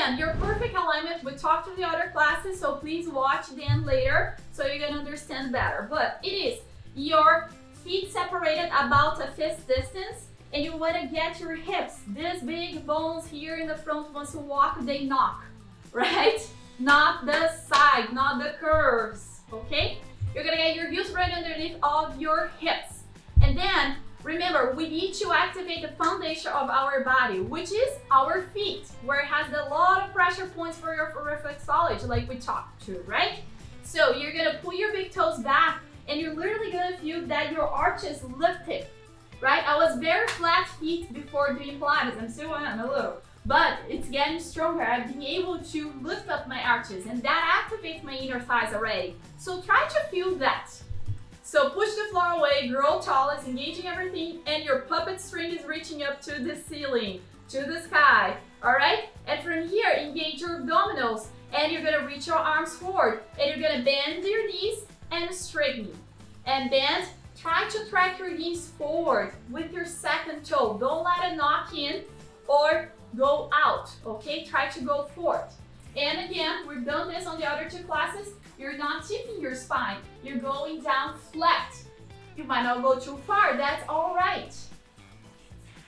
again, your perfect alignment, we talked to the other classes, so please watch them later so you're gonna understand better. But it is your feet separated about a fist distance, and you wanna get your hips, these big bones here in the front, once you walk, they knock, right? Not the side, not the curves, okay? You're gonna get your heels right underneath of your hips. And then, remember, we need to activate the foundation of our body, which is our feet, where it has a lot of pressure points for your reflexology, like we talked to, right? So you're gonna pull your big toes back, and you're literally gonna feel that your arches lifted, right? I was very flat feet before doing Pilates. I'm still on a little, but it's getting stronger. I've been able to lift up my arches, and that activates my inner thighs already. So try to feel that. So push the floor away, grow tallest, engaging everything, and your puppet string is reaching up to the ceiling, to the sky, all right? And from here, engage your abdominals, and you're gonna reach your arms forward, and you're gonna bend your knees and straighten. And bend, try to track your knees forward with your second toe. Don't let it knock in or go out, okay? Try to go forward. And again, we've done this on the other two classes. You're not tipping your spine. You're going down flat. You might not go too far. That's all right.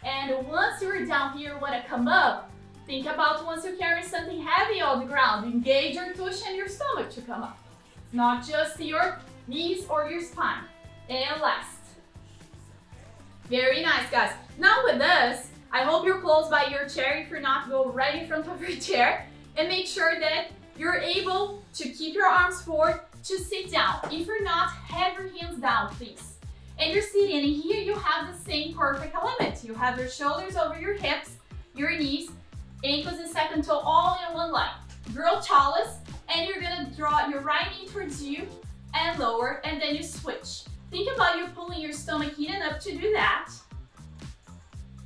And once you're down here, you want to come up. Think about once you carry something heavy on the ground. Engage your tush and your stomach to come up. Not just your knees or your spine. And last. Very nice, guys. Now with this, I hope you're close by your chair. If you're not, go right in front of your chair. And make sure that you're able to keep your arms forward to sit down. If you're not, have your hands down, please. And you're sitting, and here you have the same perfect alignment. You have your shoulders over your hips, your knees, ankles and second toe all in one line. Grow tallest, and you're gonna draw your right knee towards you and lower, and then you switch. Think about you pulling your stomach in and up to do that.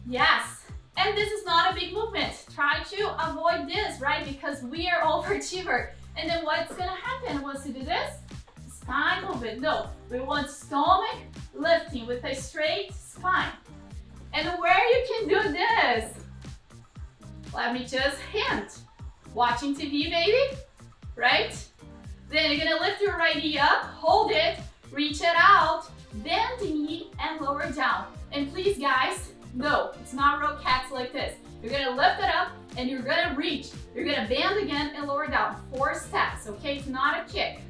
Yes. And this is not a big movement. Try to avoid this, right? Because we are overachiever. And then what's gonna happen once you do this? Spine movement. No, we want stomach lifting with a straight spine. And where you can do this? Let me just hint. Watching TV, maybe? Right? Then you're gonna lift your right knee up, hold it, reach it out, bend the knee and lower down. And please, guys, no, it's not real cats like this. You're gonna lift it up and you're gonna reach. You're gonna bend again and lower down. 4 steps, okay? It's not a kick.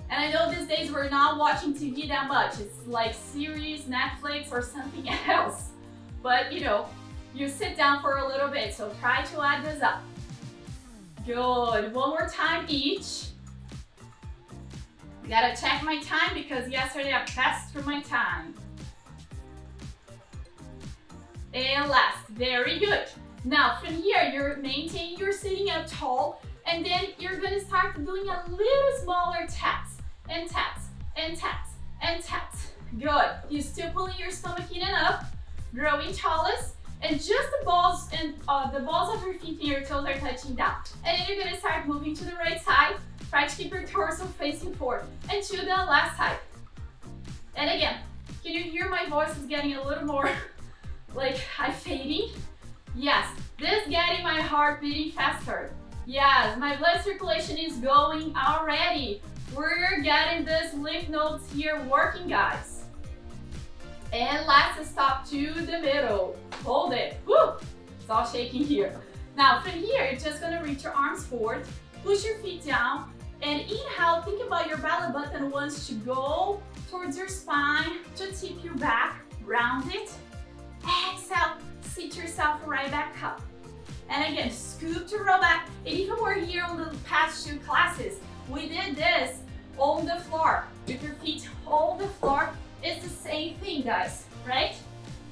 And I know these days we're not watching TV that much. It's like series, Netflix, or something else. But you know, you sit down for a little bit, so try to add this up. Good, one more time each. I gotta check my time because yesterday I passed through my time. And last, very good. Now from here, you're maintaining your sitting up tall, and then you're gonna start doing a little smaller taps, and taps, and taps, and taps. Good, you're still pulling your stomach in and up, growing tallest, and just the balls and the balls of your feet and your toes are touching down. And then you're gonna start moving to the right side, try to keep your torso facing forward, and to the left side. And again, can you hear my voice is getting a little more like I'm fading? Yes, this is getting my heart beating faster. Yes, my blood circulation is going already. We're getting this lymph nodes here working, guys. And let's stop to the middle. Hold it. Woo! It's all shaking here. Now from here, you're just gonna reach your arms forward, push your feet down, and inhale, think about your belly button wants to go towards your spine to tip you back, round it. Exhale, sit yourself right back up. And again, scoop to roll back. And if you were here on the past 2 classes, we did this on the floor. With your feet on the floor, it's the same thing, guys, right?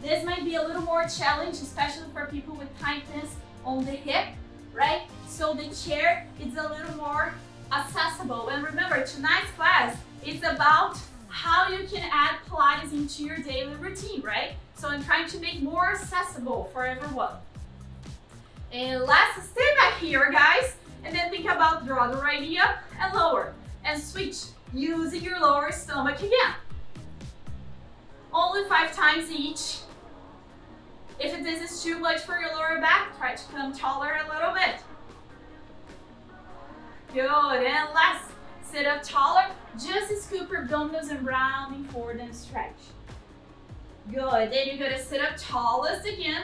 This might be a little more challenging, especially for people with tightness on the hip, right? So the chair is a little more accessible. And remember, tonight's class is about how you can add Pilates into your daily routine, right? So I'm trying to make more accessible for everyone. And let's stay back here, guys. And then think about draw the right knee up and lower. And switch, using your lower stomach again. Only 5 times each. If this is is too much for your lower back, try to come taller a little bit. Good, and last, sit up taller, just scoop your abdominals and rounding forward and stretch. Good, then you're gonna sit up tallest again,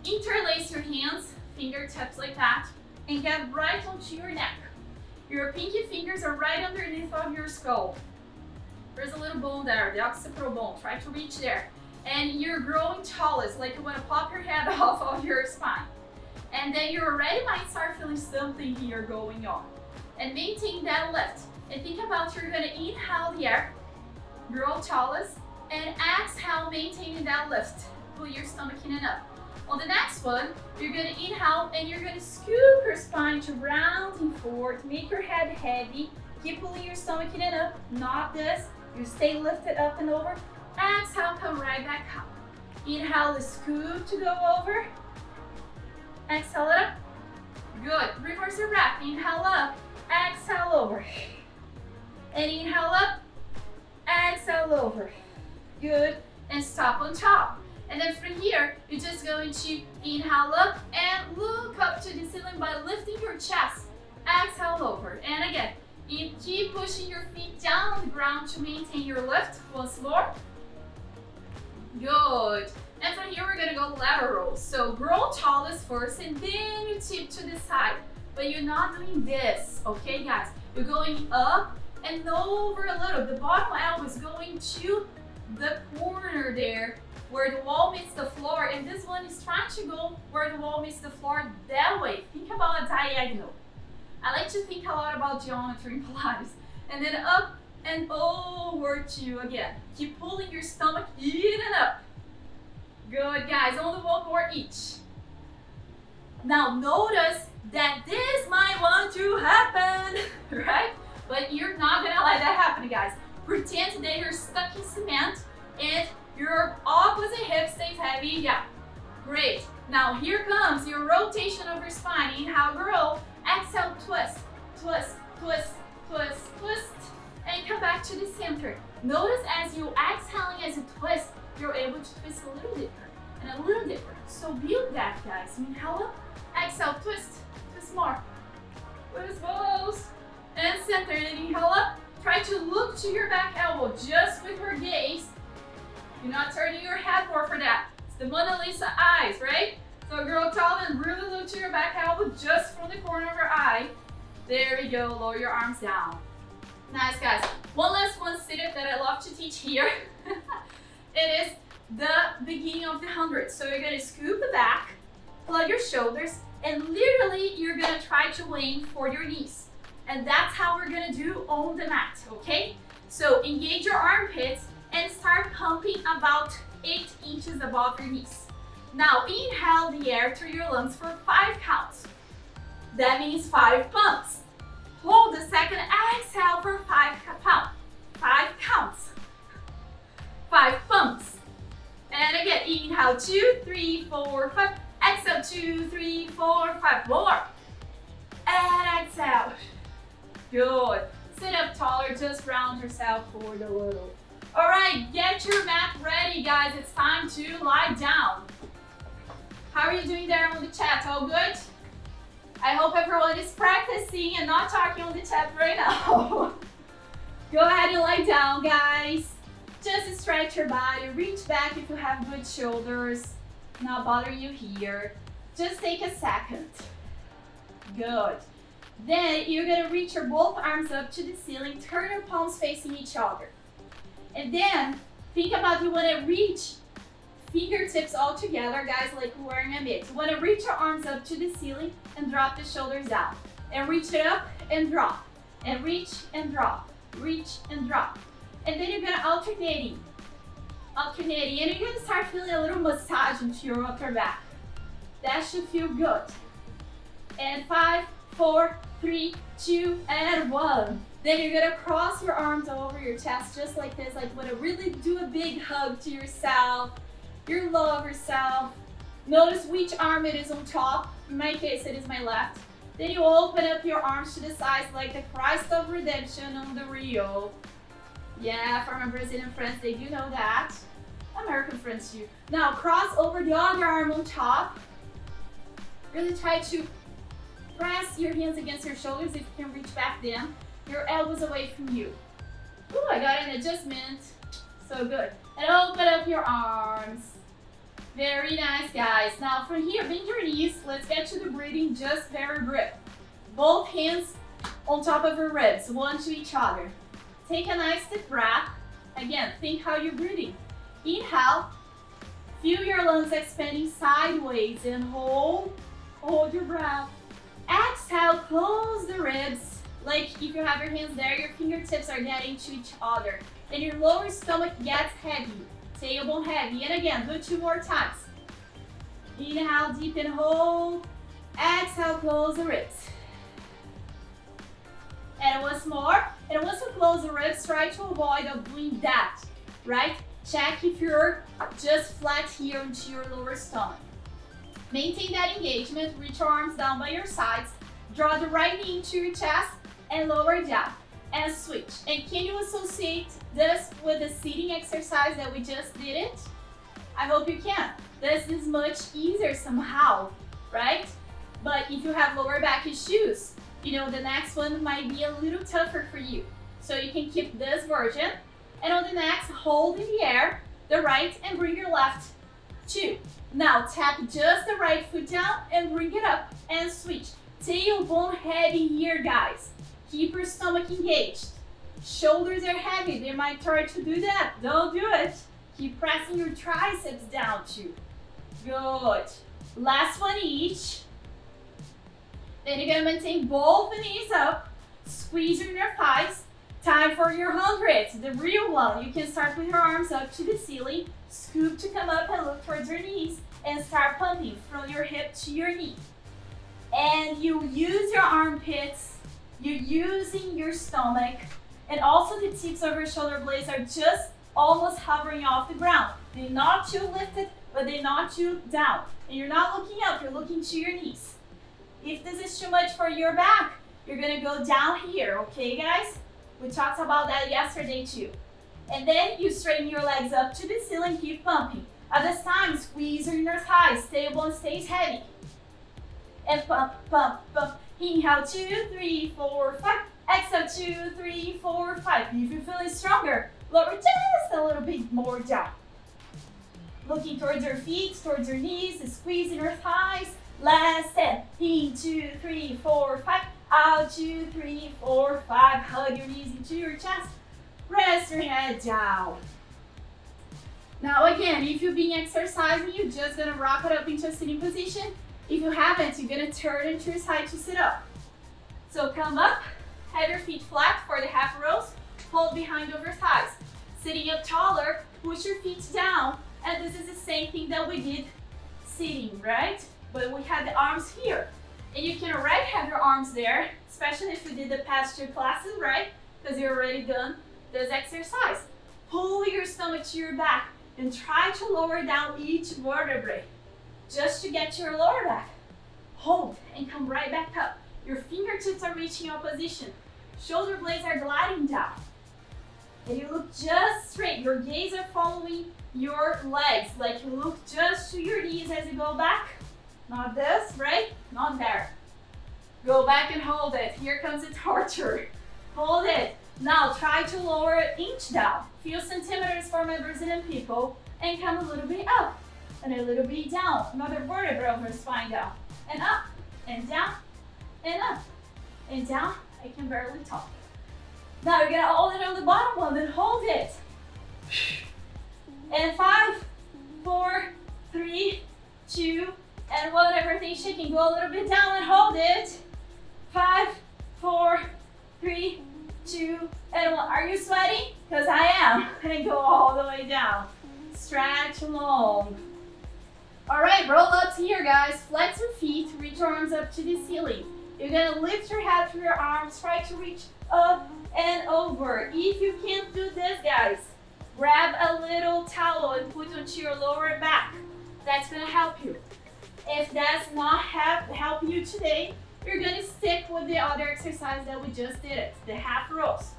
interlace your hands, fingertips like that, and get right onto your neck. Your pinky fingers are right underneath of your skull. There's a little bone there, the occipital bone, try to reach there. And you're growing tallest, like you wanna pop your head off of your spine. And then you already might start feeling something here going on. And maintain that lift. And think about you're gonna inhale the air, grow tallest, and exhale, maintaining that lift. Pull your stomach in and up. On the next one, you're gonna inhale and you're gonna scoop your spine to rounding forward, make your head heavy, keep pulling your stomach in and up, not this, you stay lifted up and over. Exhale, come right back up. Inhale, scoop to go over. Exhale it up. Good, reverse your breath, inhale up, exhale over. And inhale up, exhale over. Good, and stop on top. And then from here, you're just going to inhale up and look up to the ceiling by lifting your chest. Exhale over. And again, you keep pushing your feet down on the ground to maintain your lift. Once more. Good. And from here, we're gonna go lateral. So grow tallest first and then you tip to the side. But you're not doing this, okay guys? You're going up and over a little. The bottom elbow is going to the corner there where the wall meets the floor, and this one is trying to go where the wall meets the floor that way. Think about a diagonal. I like to think a lot about geometry in Pilates. And then up and over to again. Keep pulling your stomach in and up. Good guys, only one more each. Now notice that this might want to happen, right? But you're not gonna let that happen, guys. Pretend that you're stuck in cement and your opposite hip stays heavy. Yeah, great. Now here comes your rotation of your spine. Inhale, grow. Exhale, twist, twist, twist, twist, twist. And come back to the center. Notice as you exhaling, as you twist, you're able to twist a little deeper and a little deeper. So build that, guys. Inhale up, exhale, twist, twist more. Twist both. And center, and inhale up. Try to look to your back elbow just with your gaze. You're not turning your head more for that. It's the Mona Lisa eyes, right? So grow tall and really look to your back elbow just from the corner of your eye. There we go, lower your arms down. Nice guys. One last one sit-up that I love to teach here. It is the beginning of the 100. So you're gonna scoop back, plug your shoulders, and literally you're gonna try to aim for your knees. And that's how we're gonna do on the mat, okay? So engage your armpits and start pumping about 8 inches above your knees. Now inhale the air through your lungs for 5 counts. That means 5 pumps. Hold the second exhale for 5 counts. 5 pumps. And again, inhale 2, 3, 4, 5. Exhale 2, 3, 4, 5. More. And exhale. Good. Sit up taller, just round yourself forward a little. All right, get your mat ready, guys. It's time to lie down. How are you doing there on the chat? All good? I hope everyone is practicing and not talking on the chat right now. Go ahead and lie down, guys. Just stretch your body. Reach back if you have good shoulders. Not bothering you here. Just take a second. Good. Then you're gonna reach your both arms up to the ceiling. Turn your palms facing each other. And then think about you want to reach fingertips all together, guys, like wearing a mitt. You want to reach your arms up to the ceiling and drop the shoulders down. And reach it up and drop. And reach and drop. Reach and drop. And then you're going to alternating. And you're going to start feeling a little massage into your upper back. That should feel good. And 5, 4, 3, 2, and 1. Then you're gonna cross your arms over your chest just like this, like wanna really do a big hug to yourself, your lower self. Notice which arm it is on top. In my case, it is my left. Then you open up your arms to the sides like the Christ of Redemption on the Rio. Yeah, from my Brazilian friends, they do know that. American friends too. Now cross over the other arm on top. Really try to press your hands against your shoulders if you can reach back then. Your elbows away from you. Ooh, I got an adjustment. So good. And open up your arms. Very nice, guys. Now from here, bend your knees. Let's get to the breathing, just very brief. Both hands on top of your ribs, one to each other. Take a nice deep breath. Again, think how you're breathing. Inhale. Feel your lungs expanding sideways and hold your breath. Exhale, close the ribs. Like if you have your hands there, your fingertips are getting to each other. And your lower stomach gets heavy, tailbone heavy. And again, do 2 more times. Inhale deep and hold. Exhale, close the ribs. And once more. And once you close the ribs, try to avoid doing that, right? Check if you're just flat here into your lower stomach. Maintain that engagement. Reach your arms down by your sides. Draw the right knee into your chest and lower down. And switch. And can you associate this with the sitting exercise that we just did it? I hope you can. This is much easier somehow, right? But if you have lower back issues, you know, the next one might be a little tougher for you. So you can keep this version. And on the next, hold in the air, the right, and bring your left. 2. Now tap just the right foot down and bring it up and switch. Tailbone heavy here, guys. Keep your stomach engaged. Shoulders are heavy. They might try to do that. Don't do it. Keep pressing your triceps down too. Good. Last one each. Then you're gonna maintain both knees up. Squeeze your inner thighs. Time for your 100, the real one. You can start with your arms up to the ceiling. Scoop to come up and look towards your knees. And start pumping from your hip to your knee. And you use your armpits. You're using your stomach, and also the tips of your shoulder blades are just almost hovering off the ground. They're not too lifted, but they're not too down. And you're not looking up, you're looking to your knees. If this is too much for your back, you're gonna go down here, okay guys? We talked about that yesterday too. And then you straighten your legs up to the ceiling, keep pumping. At this time, squeeze your inner thighs, tailbone stays heavy. And pump, pump, pump. Inhale, 2, 3, 4, 5. Exhale, 2, 3, 4, 5. If you're feeling stronger, lower just a little bit more down. Looking towards your feet, towards your knees, squeezing your thighs. Last 10. In, 2, 3, 4, 5. Out, 2, 3, 4, 5. Hug your knees into your chest. Rest your head down. Now again, if you've been exercising, you're just gonna rock it up into a sitting position. If you haven't, you're gonna turn into your side to sit up. So come up, have your feet flat for the half rows, hold behind over thighs. Sitting up taller, push your feet down, and this is the same thing that we did sitting, right? But we had the arms here. And you can already have your arms there, especially if you did the past 2 classes, right? Because you're already done this exercise. Pull your stomach to your back and try to lower down each vertebrae. Just to get to your lower back. Hold and come right back up. Your fingertips are reaching opposition. Shoulder blades are gliding down. And you look just straight. Your gaze are following your legs. Like you look just to your knees as you go back. Not this, right? Not there. Go back and hold it. Here comes the torture. Hold it. Now try to lower it inch down. Few centimeters for my Brazilian people. And come a little bit up. And a little bit down. Another vertebra of your spine down. And up. And down. And up. And down. I can barely talk. Now you're gonna hold it on the bottom one. Then hold it. And 5, 4, 3, 2, and 1. Everything shaking. Go a little bit down and hold it. 5, 4, 3, 2, and 1. Are you sweating? Because I am. And go all the way down. Stretch long. All right, roll ups here, guys. Flex your feet, reach your arms up to the ceiling. You're gonna lift your head through your arms, try to reach up and over. If you can't do this, guys, grab a little towel and put it onto your lower back. That's gonna help you. If that's not help you today, you're gonna stick with the other exercise that we just did it, the half rows.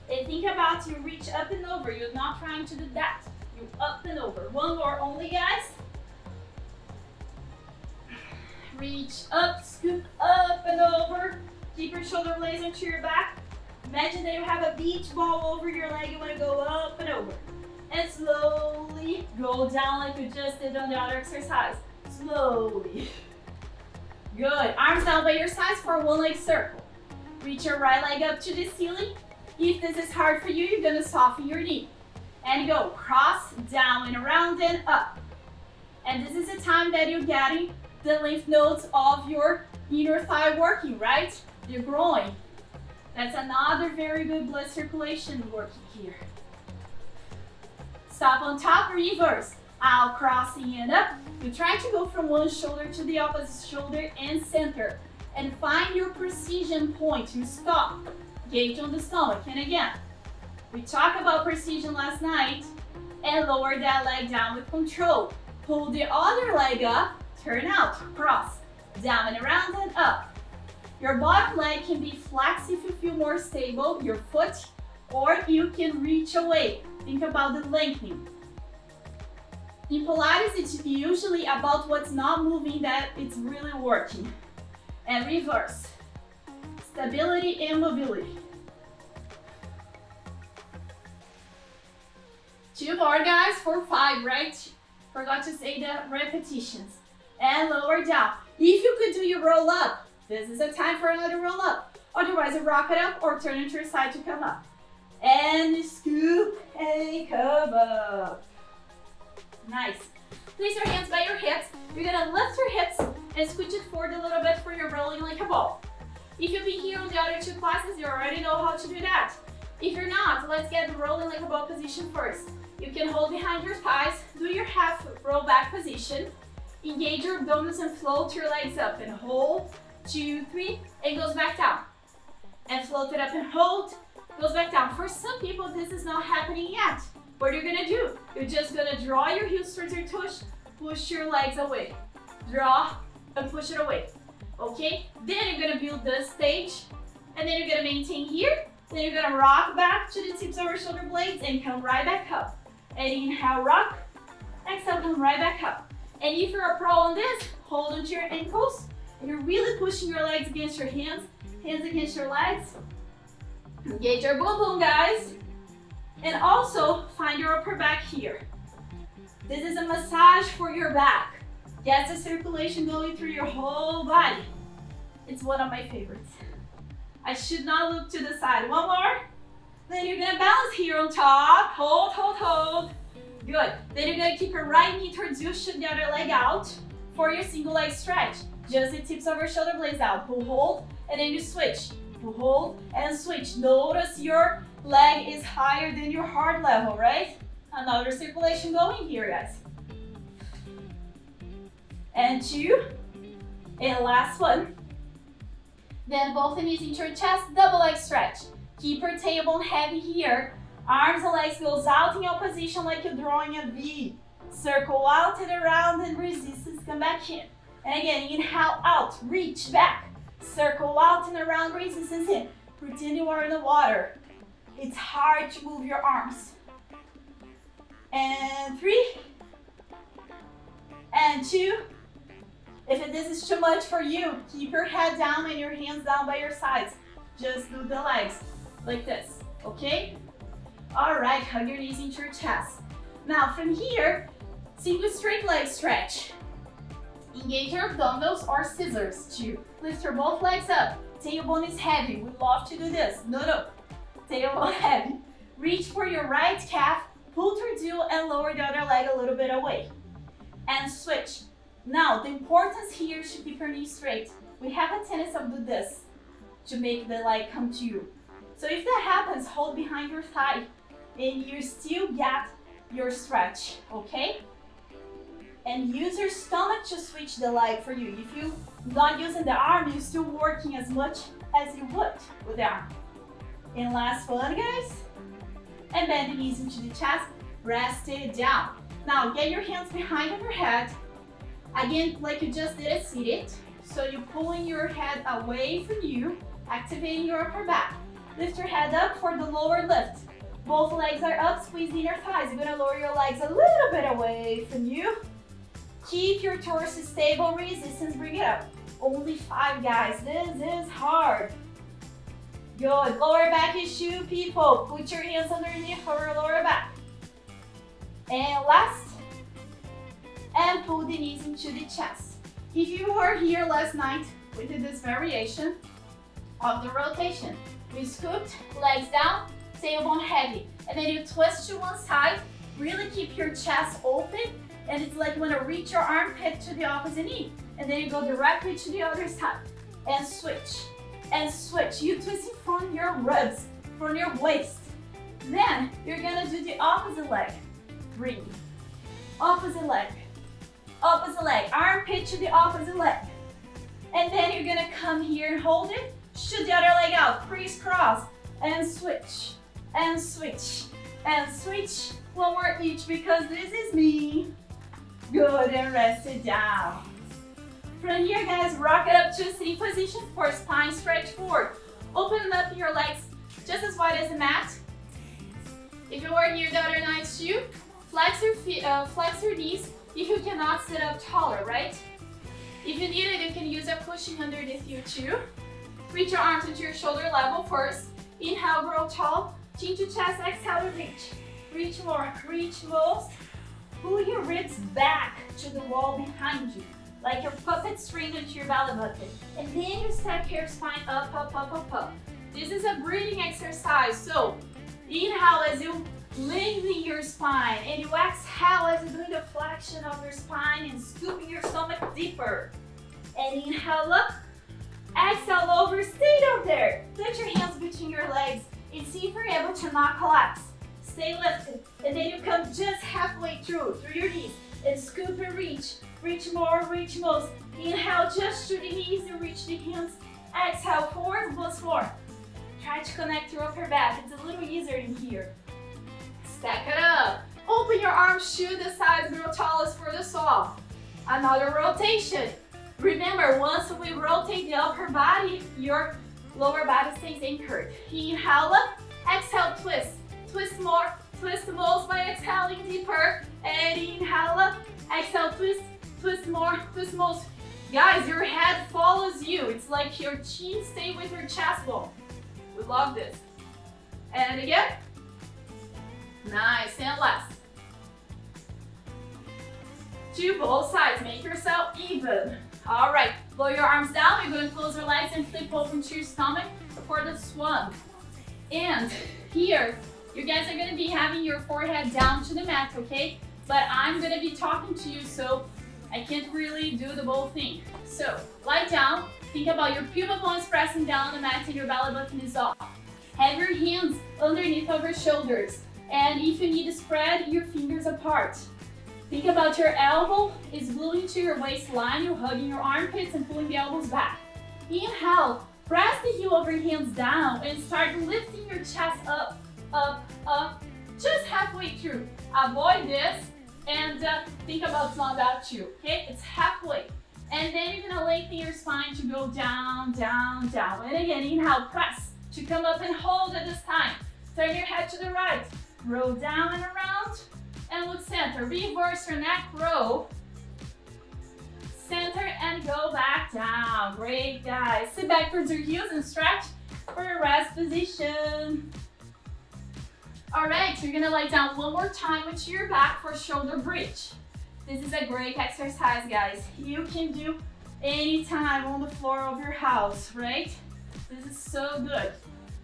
And think about you reach up and over. You're not trying to do that. You up and over. One more only, guys. Reach up, scoop up and over. Keep your shoulder blades onto your back. Imagine that you have a beach ball over your leg. You want to go up and over. And slowly go down like you just did on the other exercise. Slowly. Good. Arms down by your sides for one leg circle. Reach your right leg up to the ceiling. If this is hard for you, you're going to soften your knee. And go cross, down and around and up. And this is the time that you're getting the lymph nodes of your inner thigh working, right? You're growing. That's another very good blood circulation working here. Stop on top, reverse. Out, crossing and up. You try to go from one shoulder to the opposite shoulder and center. And find your precision point. You stop. Gauge on the stomach. And again, we talked about precision last night. And lower that leg down with control. Pull the other leg up. Turn out. Cross. Down and around and up. Your bottom leg can be flex if you feel more stable. Your foot. Or you can reach away. Think about the lengthening. In Pilates, it's usually about what's not moving that it's really working. And reverse. Stability and mobility. 2 more, guys, for 5, right? Forgot to say the repetitions. And lower down. If you could do your roll up, this is a time for another roll up. Otherwise, you rock it up or turn it to your side to come up. And scoop and come up. Nice. Place your hands by your hips. You're gonna lift your hips and squish it forward a little bit for your rolling like a ball. If you've been here on the other 2 classes, you already know how to do that. If you're not, let's get the rolling like a ball position first. You can hold behind your thighs, do your half roll back position, engage your abdominals and float your legs up and hold, 2, 3, and goes back down. And float it up and hold, goes back down. For some people, this is not happening yet. What you're gonna do, you're just gonna draw your heels towards your tush, push your legs away. Draw and push it away. Okay? Then you're gonna build the stage, and then you're gonna maintain here. Then you're gonna rock back to the tips of your shoulder blades and come right back up. And inhale, rock. Exhale, come right back up. And if you're a pro on this, hold onto your ankles. And you're really pushing your legs against your hands against your legs. Engage your boom boom, guys. And also find your upper back here. This is a massage for your back. Gets the circulation going through your whole body. It's one of my favorites. I should not look to the side. One more. Then you're gonna balance here on top. Hold, hold, hold. Good. Then you're gonna keep your right knee towards you, shoot the other leg out for your single leg stretch. Just the tips of your shoulder blades out. Pull, hold, and then you switch. Pull, hold, and switch. Notice your leg is higher than your heart level, right? Another circulation going here, guys. And 2. And last one. Then both knees into your chest, double leg stretch. Keep your tailbone heavy here. Arms and legs goes out in your position like you're drawing a V. Circle out and around and resistance, come back in. And again, inhale out, reach back. Circle out and around, resistance in. Pretend you are in the water. It's hard to move your arms. And 3. And 2. If this is too much for you, keep your head down and your hands down by your sides. Just do the legs like this, okay? All right, hug your knees into your chest. Now from here, single straight leg stretch. Engage your abdominals or scissors to lift your both legs up. Tailbone is heavy. We love to do this. No. Tailbone heavy. Reach for your right calf, pull towards you and lower the other leg a little bit away. And switch. Now, the importance here is to keep your knees straight. We have a tendency of do this to make the leg come to you. So if that happens, hold behind your thigh and you still get your stretch, okay? And use your stomach to switch the leg for you. If you're not using the arm, you're still working as much as you would with the arm. And last one, guys. And bend the knees into the chest, rest it down. Now, get your hands behind your head. Again, like you just did it, seated. So you're pulling your head away from you, activating your upper back. Lift your head up for the lower lift. Both legs are up, squeezing your thighs. You're gonna lower your legs a little bit away from you. Keep your torso stable, resistance, bring it up. Only 5, guys, this is hard. Good, lower back issue, people. Put your hands underneath for your lower back. And last, and pull the knees into the chest. If you were here last night, we did this variation of the rotation. We scooped, legs down, tailbone heavy. And then you twist to one side, really keep your chest open, and it's like you want to reach your armpit to the opposite knee. And then you go directly to the other side. And switch, and switch. You twist from your ribs, from your waist. Then you're gonna do the opposite leg. Bring, opposite leg, armpit to the opposite leg. And then you're gonna come here and hold it, shoot the other leg out, crisscross, and switch, and switch, and switch. One more each because this is me. Good, and rest it down. From here, guys, rock it up to a sitting position for spine stretch forward. Open up your legs just as wide as the mat. If you were here the other night too, flex your feet, flex your knees if you cannot sit up taller, right? If you need it, you can use a cushion underneath you too. Reach your arms into your shoulder level first. Inhale, grow tall. Chin to chest, exhale to reach. Reach more, reach most. Pull your ribs back to the wall behind you, like your puppet string into your belly button. And then you step your spine up, up, up, up, up. This is a breathing exercise, so inhale as you lengthen your spine, and you exhale as you're doing the flexion of your spine and scooping your stomach deeper. And inhale up, exhale over, stay down there. Put your hands between your legs and see if you're able to not collapse. Stay lifted, and then you come just halfway through your knees, and scoop and reach. Reach more, reach most. Inhale just to the knees and reach the hands. Exhale, forward, once more. Try to connect your upper back. It's a little easier in here. Stack it up. Open your arms to the sides, grow tallest for the soft. Another rotation. Remember, once we rotate the upper body, your lower body stays anchored. Inhale up, exhale, twist. Twist more, twist most by exhaling deeper. And inhale up, exhale, twist, twist more, twist most. Guys, your head follows you. It's like your chin stays with your chest bone. We love this. And again. Nice, and last. To both sides, make yourself even. All right, blow your arms down. You're going to close your legs and flip open to your stomach for the swan. And here, you guys are going to be having your forehead down to the mat, okay? But I'm going to be talking to you, so I can't really do the whole thing. So, lie down. Think about your pubic bones pressing down on the mat and your belly button is off. Have your hands underneath of your shoulders. And if you need to spread your fingers apart. Think about your elbow is gluing to your waistline. You're hugging your armpits and pulling the elbows back. Inhale, press the heel of your hands down and start lifting your chest up, up, up, just halfway through. Avoid this and think about it's not about you, okay? It's halfway. And then you're gonna lengthen your spine to go down, down, down. And again, inhale, press to come up and hold at this time. Turn your head to the right. Roll down and around, and look center. Reverse your neck, roll. Center and go back down. Great, guys. Sit back towards your heels and stretch for your rest position. All right, so you're gonna lie down one more time with your back for shoulder bridge. This is a great exercise, guys. You can do anytime on the floor of your house, right? This is so good.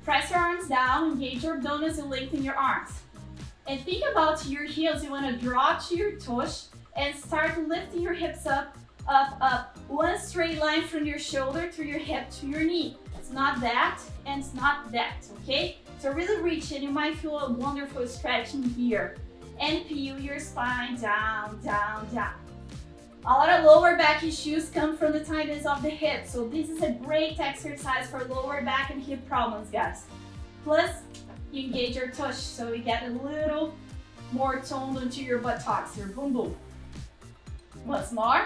Press your arms down, engage your abdominals and lengthen your arms. And think about your heels. You want to draw to your tush and start lifting your hips up, up, up. One straight line from your shoulder to your hip to your knee. It's not that and it's not that, okay? So really reach in. You might feel a wonderful stretch in here. And peel your spine down, down, down. A lot of lower back issues come from the tightness of the hips. So this is a great exercise for lower back and hip problems, guys. Plus, you engage your tush so you get a little more toned into your buttocks, your boom boom. Once more.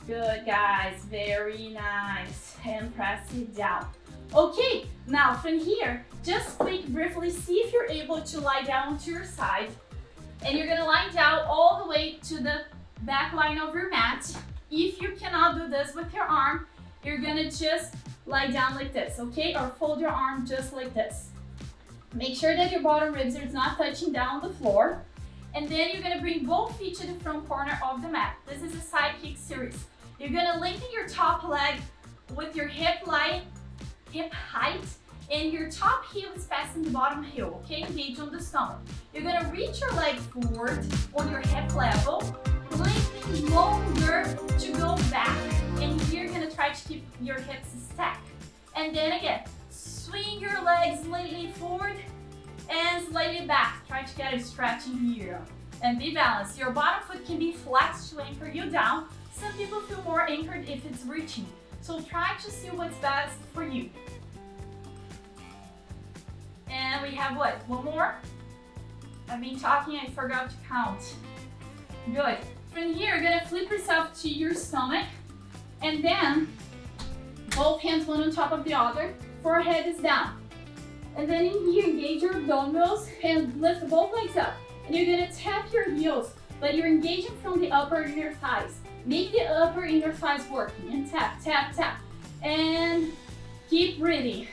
Good, guys, very nice. and press it down. Okay, now from here, just quick, briefly, see if you're able to lie down to your side. And you're gonna lie down all the way to the back line of your mat. If you cannot do this with your arm, you're gonna just lie down like this, okay? Or fold your arm just like this. Make sure that your bottom ribs are not touching down the floor. And then you're gonna bring both feet to the front corner of the mat. This is a side kick series. You're gonna lengthen your top leg with your hip height, and your top heel is passing the bottom heel, okay? Engage on the stomach. You're gonna reach your leg forward on your hip level, lengthening longer to go back. And here you're gonna try to keep your hips stacked. And then again, swing your legs slightly forward and slightly back. Try to get a stretch in here. And be balanced. Your bottom foot can be flexed to anchor you down. Some people feel more anchored if it's reaching. So try to see what's best for you. And we have what? One more? I've been talking, I forgot to count. Good. From here, you're gonna flip yourself to your stomach. And then, both hands one on top of the other. Forehead is down. And then in here, engage your abdominals and lift both legs up. And you're gonna tap your heels, but you're engaging from the upper inner thighs. Make the upper inner thighs working. And tap, tap, tap. And keep breathing.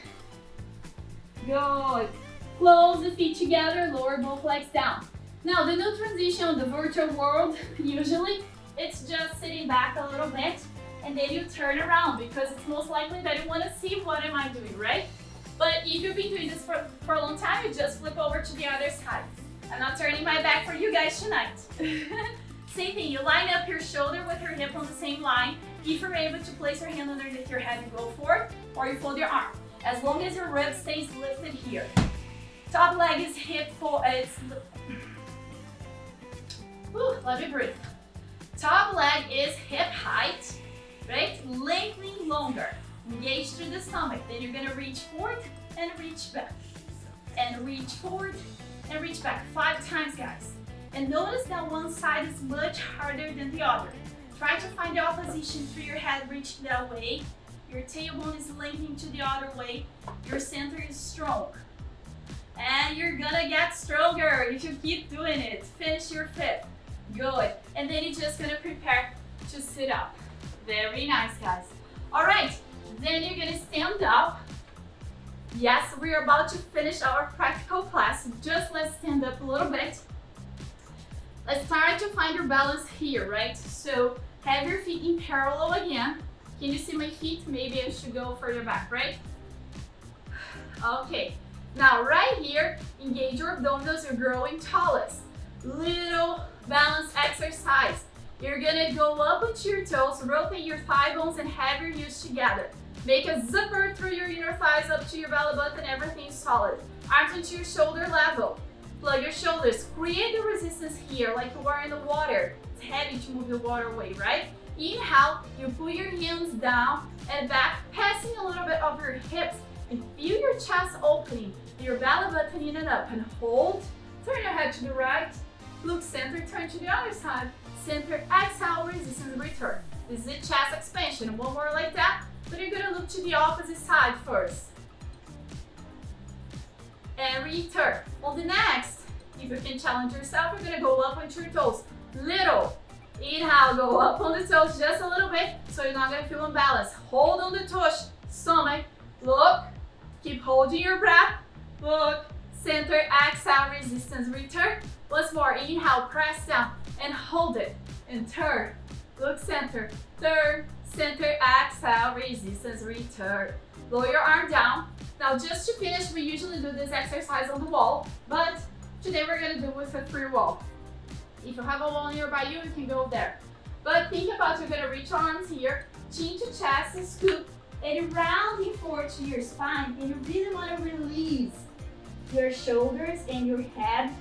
Good. Close the feet together, lower both legs down. Now, the new transition on the virtual world, usually, it's just sitting back a little bit, and then you turn around, because it's most likely that you want to see what am I doing, right? But if you've been doing this for a long time, you just flip over to the other side. I'm not turning my back for you guys tonight. Same thing, you line up your shoulder with your hip on the same line. If you're able to place your hand underneath your head and go forward, or you fold your arm. As long as your rib stays lifted here. Top leg is hip for let me breathe. Top leg is hip height, right? Lengthening longer. Engage through the stomach. Then you're gonna reach forward and reach back. And reach forward and reach back 5 times, guys. And notice that one side is much harder than the other. Try to find the opposition through your head reaching that way. Your tailbone is lengthening to the other way. Your center is strong. And you're gonna get stronger if you keep doing it. Finish your 5th. Good. And then you're just gonna prepare to sit up. Very nice, guys. All right, then you're gonna stand up. Yes, we are about to finish our practical class. Just let's stand up a little bit. Let's try to find your balance here, right? So have your feet in parallel again. Can you see my feet? Maybe I should go further back, right? Okay. Now right here, engage your abdominals, you're growing tallest. Little balance exercise. You're gonna go up with your toes, rotate your thigh bones and have your heels together. Make a zipper through your inner thighs up to your belly button, everything's solid. Arms into your shoulder level. Plug your shoulders. Create the resistance here like you are in the water. It's heavy to move the water away, right? Inhale, you put your hands down and back, passing a little bit of your hips and feel your chest opening, your belly button in and up, and hold. Turn your head to the right, look center, turn to the other side. Center, exhale, resistance, return. This is a chest expansion. One more like that, but you're gonna look to the opposite side first. And return. On the next, if you can challenge yourself, you're gonna go up on your toes. Little. Inhale, go up on the toes just a little bit, so you're not gonna feel unbalanced. Hold on the tush, stomach, look, keep holding your breath, look, center, exhale, resistance, return. Once more, inhale, press down, and hold it, and turn, look, center, turn, center, exhale, resistance, return. Lower your arm down. Now just to finish, we usually do this exercise on the wall, but today we're gonna do it with a free wall. If you have a wall nearby you, you can go there. But think about you're gonna reach arms here, chin to chest and scoop, and rounding forward to your spine, and you really wanna release your shoulders and your head.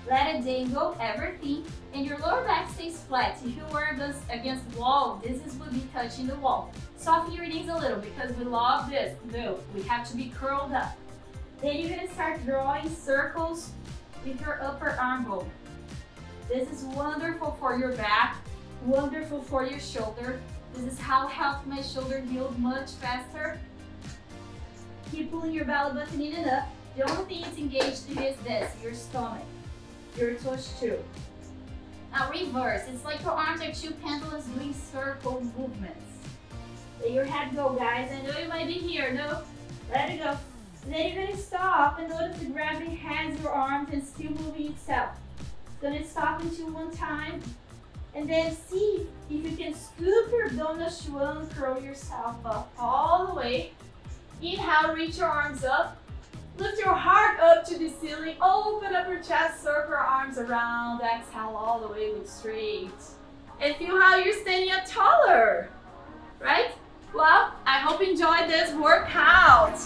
Let it dangle, everything, and your lower back stays flat. If you were against the wall, this would be touching the wall. Soften your knees a little because we love this. No, we have to be curled up. Then you're gonna start drawing circles with your upper arm bone. This is wonderful for your back, wonderful for your shoulder, This is how help my shoulder heal much faster. Keep pulling your belly button in and up. The only thing it's engaged in is this, your stomach, your toes too. Now reverse, it's like your arms are two pendulums doing circle movements. Let your head go, guys. I know you might be here. No, let it go. Then you're gonna stop and notice the gravity has your arms and still moving itself. It's gonna stop into one time and then see if you can scoop your donuts to uncurl yourself up all the way. Inhale, reach your arms up. Lift your heart up to the ceiling. Open up your chest, circle your arms around. Exhale all the way, look straight. And feel how you're standing up taller, right? Well, I hope you enjoyed this workout.